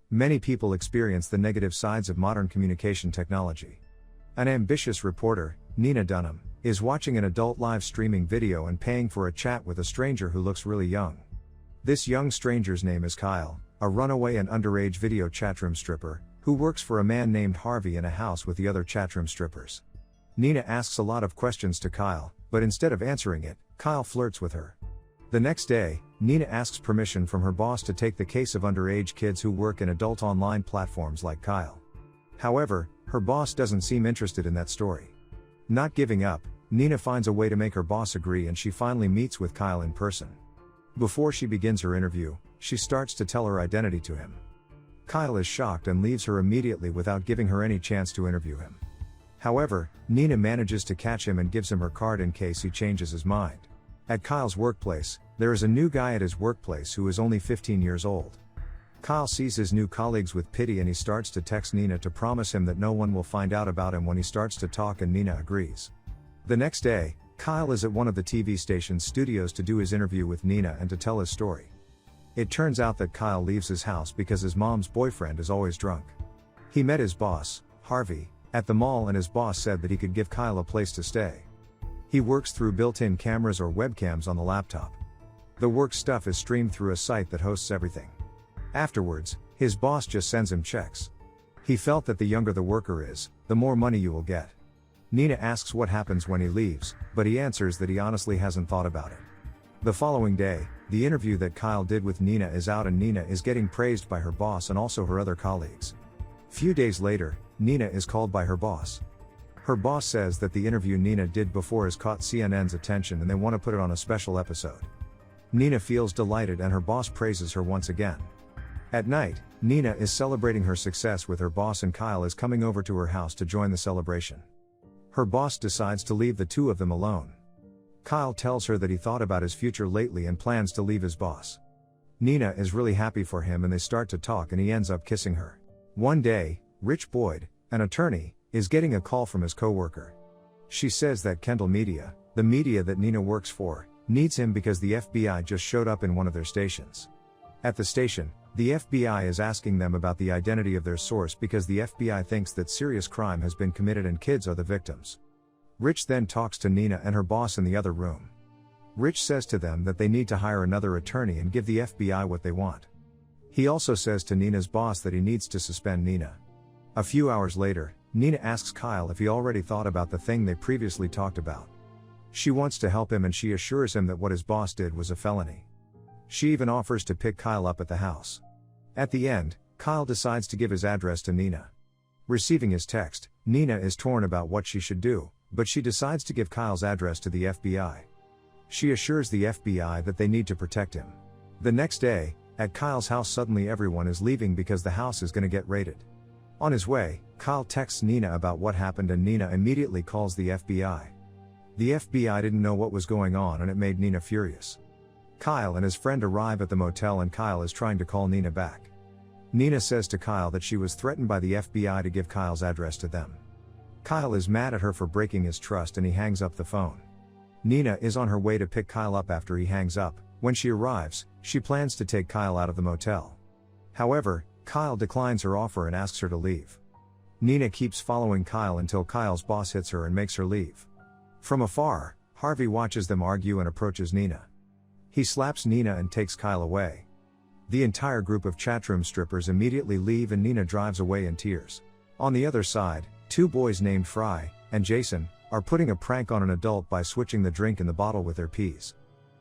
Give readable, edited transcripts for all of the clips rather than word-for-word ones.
many people experience the negative sides of modern communication technology. An ambitious reporter, Nina Dunham, is watching an adult live streaming video and paying for a chat with a stranger who looks really young. This young stranger's name is Kyle, a runaway and underage video chatroom stripper, who works for a man named Harvey in a house with the other chatroom strippers. Nina asks a lot of questions to Kyle, but instead of answering it, Kyle flirts with her. The next day, Nina asks permission from her boss to take the case of underage kids who work in adult online platforms like Kyle. However, her boss doesn't seem interested in that story. Not giving up, Nina finds a way to make her boss agree and she finally meets with Kyle in person. Before she begins her interview, she starts to tell her identity to him. Kyle is shocked and leaves her immediately without giving her any chance to interview him. However, Nina manages to catch him and gives him her card in case he changes his mind. At Kyle's workplace, there is a new guy at his workplace who is only 15 years old. Kyle sees his new colleagues with pity and he starts to text Nina to promise him that no one will find out about him when he starts to talk, and Nina agrees. The next day, Kyle is at one of the TV station's studios to do his interview with Nina and to tell his story. It turns out that Kyle leaves his house because his mom's boyfriend is always drunk. He met his boss, Harvey, at the mall, and his boss said that he could give Kyle a place to stay. He works through built-in cameras or webcams on the laptop. The work stuff is streamed through a site that hosts everything. Afterwards, his boss just sends him checks. He felt that the younger the worker is, the more money you will get. Nina asks what happens when he leaves, but he answers that he honestly hasn't thought about it. The following day, the interview that Kyle did with Nina is out and Nina is getting praised by her boss and also her other colleagues. Few days later, Nina is called by her boss. Her boss says that the interview Nina did before has caught CNN's attention and they want to put it on a special episode. Nina feels delighted and her boss praises her once again. At night, Nina is celebrating her success with her boss and Kyle is coming over to her house to join the celebration. Her boss decides to leave the two of them alone. Kyle tells her that he thought about his future lately and plans to leave his boss. Nina is really happy for him and they start to talk and he ends up kissing her. One day, Rich Boyd, an attorney, is getting a call from his coworker. She says that Kendall Media, the media that Nina works for, needs him because the FBI just showed up in one of their stations. At the station, the FBI is asking them about the identity of their source because the FBI thinks that serious crime has been committed and kids are the victims. Rich then talks to Nina and her boss in the other room. Rich says to them that they need to hire another attorney and give the FBI what they want. He also says to Nina's boss that he needs to suspend Nina. A few hours later, Nina asks Kyle if he already thought about the thing they previously talked about. She wants to help him and she assures him that what his boss did was a felony. She even offers to pick Kyle up at the house. At the end, Kyle decides to give his address to Nina. Receiving his text, Nina is torn about what she should do, but she decides to give Kyle's address to the FBI. She assures the FBI that they need to protect him. The next day, at Kyle's house suddenly everyone is leaving because the house is going to get raided. On his way, Kyle texts Nina about what happened and Nina immediately calls the FBI. The FBI didn't know what was going on and it made Nina furious. Kyle and his friend arrive at the motel and Kyle is trying to call Nina back. Nina says to Kyle that she was threatened by the FBI to give Kyle's address to them. Kyle is mad at her for breaking his trust and he hangs up the phone. Nina is on her way to pick Kyle up after he hangs up. When she arrives, she plans to take Kyle out of the motel. However, Kyle declines her offer and asks her to leave. Nina keeps following Kyle until Kyle's boss hits her and makes her leave. From afar, Harvey watches them argue and approaches Nina. He slaps Nina and takes Kyle away. The entire group of chatroom strippers immediately leave and Nina drives away in tears. On the other side, two boys named Fry and Jason are putting a prank on an adult by switching the drink in the bottle with their peas.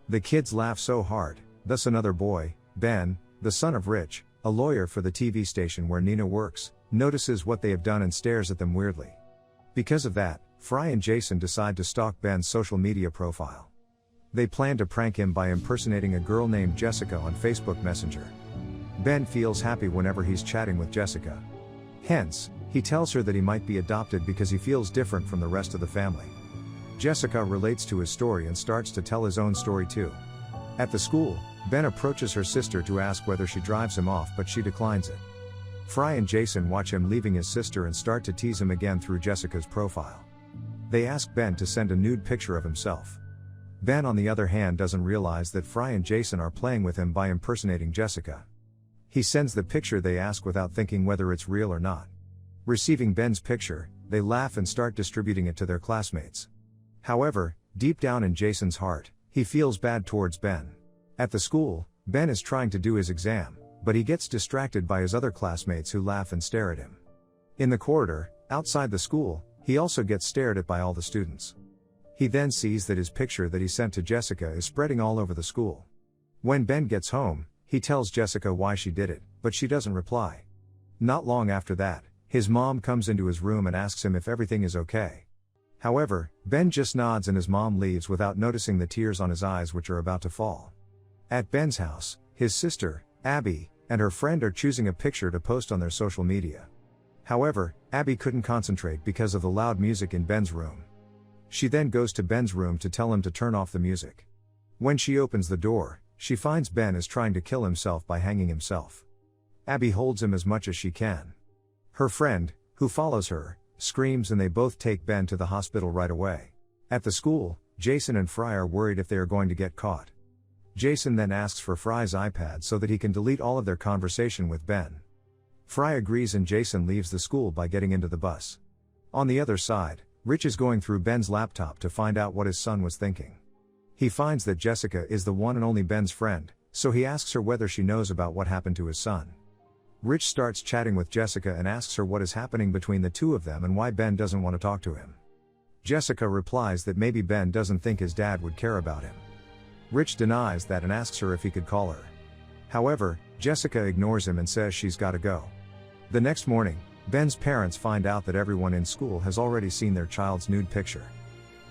The kids laugh so hard, thus another boy, Ben, the son of Rich, a lawyer for the TV station where Nina works, notices what they have done and stares at them weirdly. Because of that, Fry and Jason decide to stalk Ben's social media profile. They plan to prank him by impersonating a girl named Jessica on Facebook Messenger. Ben feels happy whenever he's chatting with Jessica. Hence, he tells her that he might be adopted because he feels different from the rest of the family. Jessica relates to his story and starts to tell his own story too. At the school, Ben approaches her sister to ask whether she drives him off, but she declines it. Fry and Jason watch him leaving his sister and start to tease him again through Jessica's profile. They ask Ben to send a nude picture of himself. Ben on the other hand doesn't realize that Fry and Jason are playing with him by impersonating Jessica. He sends the picture they ask without thinking whether it's real or not. Receiving Ben's picture, they laugh and start distributing it to their classmates. However, deep down in Jason's heart, he feels bad towards Ben. At the school, Ben is trying to do his exam, but he gets distracted by his other classmates who laugh and stare at him. In the corridor, outside the school, he also gets stared at by all the students. He then sees that his picture that he sent to Jessica is spreading all over the school. When Ben gets home, he tells Jessica why she did it, but she doesn't reply. Not long after that, his mom comes into his room and asks him if everything is okay. However, Ben just nods and his mom leaves without noticing the tears on his eyes which are about to fall. At Ben's house, his sister, Abby, and her friend are choosing a picture to post on their social media. However, Abby couldn't concentrate because of the loud music in Ben's room. She then goes to Ben's room to tell him to turn off the music. When she opens the door, she finds Ben is trying to kill himself by hanging himself. Abby holds him as much as she can. Her friend, who follows her, screams and they both take Ben to the hospital right away. At the school, Jason and Fry are worried if they are going to get caught. Jason then asks for Fry's iPad so that he can delete all of their conversation with Ben. Fry agrees and Jason leaves the school by getting into the bus. On the other side, Rich is going through Ben's laptop to find out what his son was thinking. He finds that Jessica is the one and only Ben's friend, so he asks her whether she knows about what happened to his son. Rich starts chatting with Jessica and asks her what is happening between the two of them and why Ben doesn't want to talk to him. Jessica replies that maybe Ben doesn't think his dad would care about him. Rich denies that and asks her if he could call her. However, Jessica ignores him and says she's gotta go. The next morning, Ben's parents find out that everyone in school has already seen their child's nude picture.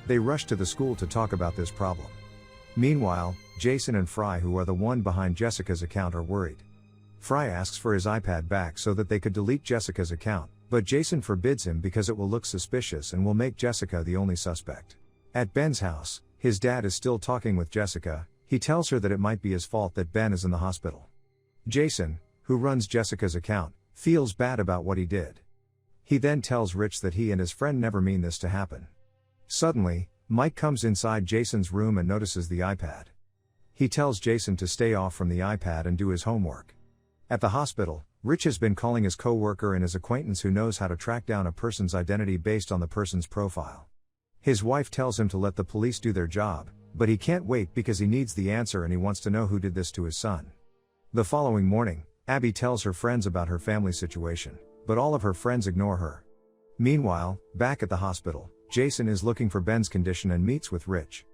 They rush to the school to talk about this problem. Meanwhile, Jason and Fry, who are the one behind Jessica's account, are worried. Fry asks for his iPad back so that they could delete Jessica's account, but Jason forbids him because it will look suspicious and will make Jessica the only suspect. At Ben's house, his dad is still talking with Jessica. He tells her that it might be his fault that Ben is in the hospital. Jason, who runs Jessica's account, feels bad about what he did. He then tells Rich that he and his friend never mean this to happen. Suddenly, Mike comes inside Jason's room and notices the iPad. He tells Jason to stay off from the iPad and do his homework. At the hospital, Rich has been calling his co-worker and his acquaintance who knows how to track down a person's identity based on the person's profile. His wife tells him to let the police do their job, but he can't wait because he needs the answer and he wants to know who did this to his son. The following morning, Abby tells her friends about her family situation, but all of her friends ignore her. Meanwhile, back at the hospital, Jason is looking for Ben's condition and meets with Rich.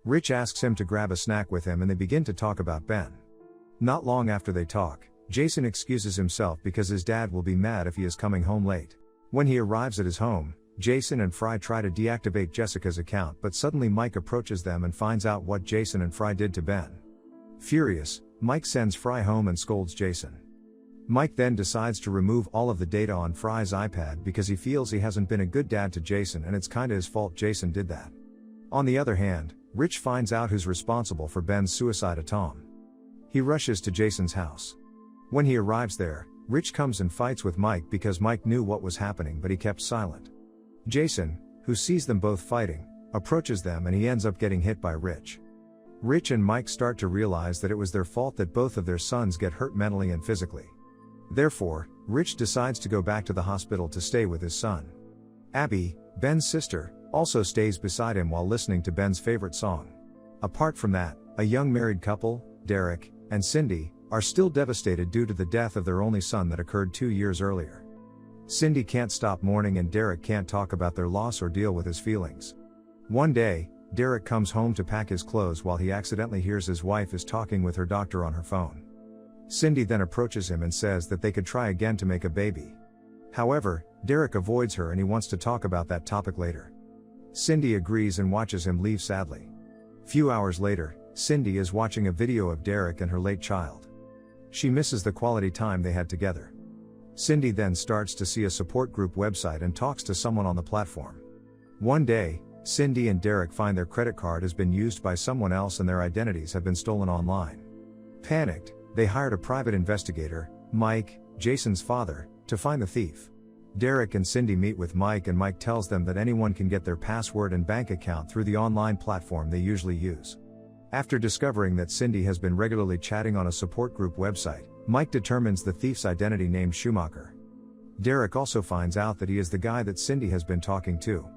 Rich asks him to grab a snack with him and they begin to talk about Ben. Not long after they talk, Jason excuses himself because his dad will be mad if he is coming home late. When he arrives at his home, Jason and Fry try to deactivate Jessica's account, but suddenly Mike approaches them and finds out what Jason and Fry did to Ben. Furious, Mike sends Fry home and scolds Jason. Mike then decides to remove all of the data on Fry's iPad because he feels he hasn't been a good dad to Jason and it's kinda his fault Jason did that. On the other hand, Rich finds out who's responsible for Ben's suicide attempt. He rushes to Jason's house. When he arrives there, Rich comes and fights with Mike because Mike knew what was happening but he kept silent. Jason, who sees them both fighting, approaches them and he ends up getting hit by Rich. Rich and Mike start to realize that it was their fault that both of their sons get hurt mentally and physically. Therefore, Rich decides to go back to the hospital to stay with his son. Abby, Ben's sister, also stays beside him while listening to Ben's favorite song. Apart from that, a young married couple, Derek and Cindy, are still devastated due to the death of their only son that occurred 2 years earlier. Cindy can't stop mourning and Derek can't talk about their loss or deal with his feelings. One day, Derek comes home to pack his clothes while he accidentally hears his wife is talking with her doctor on her phone. Cindy then approaches him and says that they could try again to make a baby. However, Derek avoids her and he wants to talk about that topic later. Cindy agrees and watches him leave sadly. Few hours later, Cindy is watching a video of Derek and her late child. She misses the quality time they had together. Cindy then starts to see a support group website and talks to someone on the platform. One day, Cindy and Derek find their credit card has been used by someone else and their identities have been stolen online. Panicked, they hired a private investigator, Mike, Jason's father, to find the thief. Derek and Cindy meet with Mike and Mike tells them that anyone can get their password and bank account through the online platform they usually use. After discovering that Cindy has been regularly chatting on a support group website, Mike determines the thief's identity named Schumacher. Derek also finds out that he is the guy that Cindy has been talking to.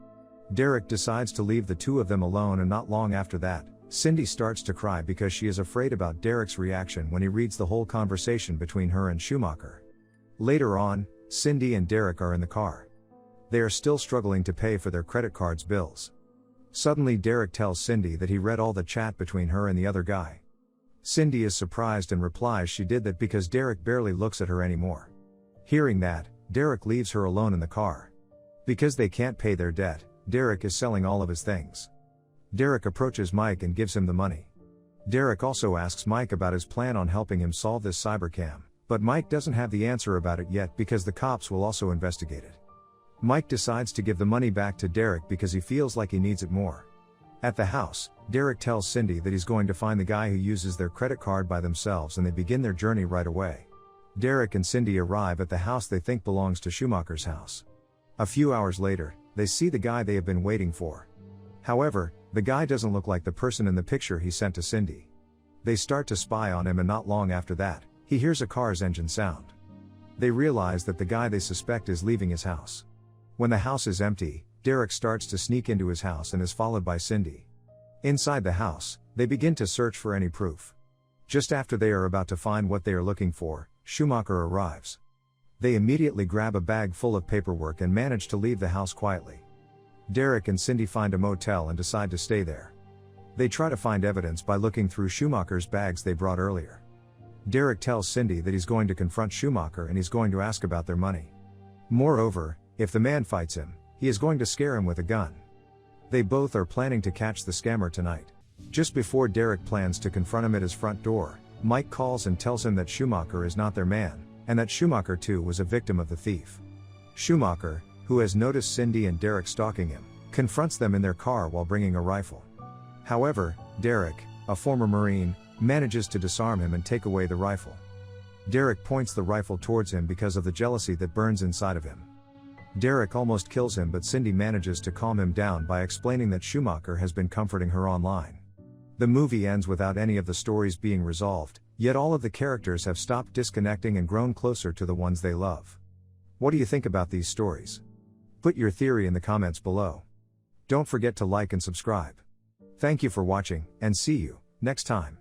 Derek decides to leave the two of them alone, and not long after that, Cindy starts to cry because she is afraid about Derek's reaction when he reads the whole conversation between her and Schumacher. Later on, Cindy and Derek are in the car. They are still struggling to pay for their credit card's bills. Suddenly Derek tells Cindy that he read all the chat between her and the other guy. Cindy is surprised and replies she did that because Derek barely looks at her anymore. Hearing that, Derek leaves her alone in the car. Because they can't pay their debt, Derek is selling all of his things. Derek approaches Mike and gives him the money. Derek also asks Mike about his plan on helping him solve this cybercam, but Mike doesn't have the answer about it yet because the cops will also investigate it. Mike decides to give the money back to Derek because he feels like he needs it more. At the house, Derek tells Cindy that he's going to find the guy who uses their credit card by themselves, and they begin their journey right away. Derek and Cindy arrive at the house they think belongs to Schumacher's house. A few hours later, they see the guy they have been waiting for. However, the guy doesn't look like the person in the picture he sent to Cindy. They start to spy on him, and not long after that, he hears a car's engine sound. They realize that the guy they suspect is leaving his house. When the house is empty, Derek starts to sneak into his house and is followed by Cindy. Inside the house, they begin to search for any proof. Just after they are about to find what they are looking for, Schumacher arrives. They immediately grab a bag full of paperwork and manage to leave the house quietly. Derek and Cindy find a motel and decide to stay there. They try to find evidence by looking through Schumacher's bags they brought earlier. Derek tells Cindy that he's going to confront Schumacher and he's going to ask about their money. Moreover, if the man fights him, he is going to scare him with a gun. They both are planning to catch the scammer tonight. Just before Derek plans to confront him at his front door, Mike calls and tells him that Schumacher is not their man, and that Schumacher too was a victim of the thief. Schumacher, who has noticed Cindy and Derek stalking him, confronts them in their car while bringing a rifle. However, Derek, a former Marine, manages to disarm him and take away the rifle. Derek points the rifle towards him because of the jealousy that burns inside of him. Derek almost kills him, but Cindy manages to calm him down by explaining that Schumacher has been comforting her online. The movie ends without any of the stories being resolved, yet all of the characters have stopped disconnecting and grown closer to the ones they love. What do you think about these stories? Put your theory in the comments below. Don't forget to like and subscribe. Thank you for watching, and see you next time.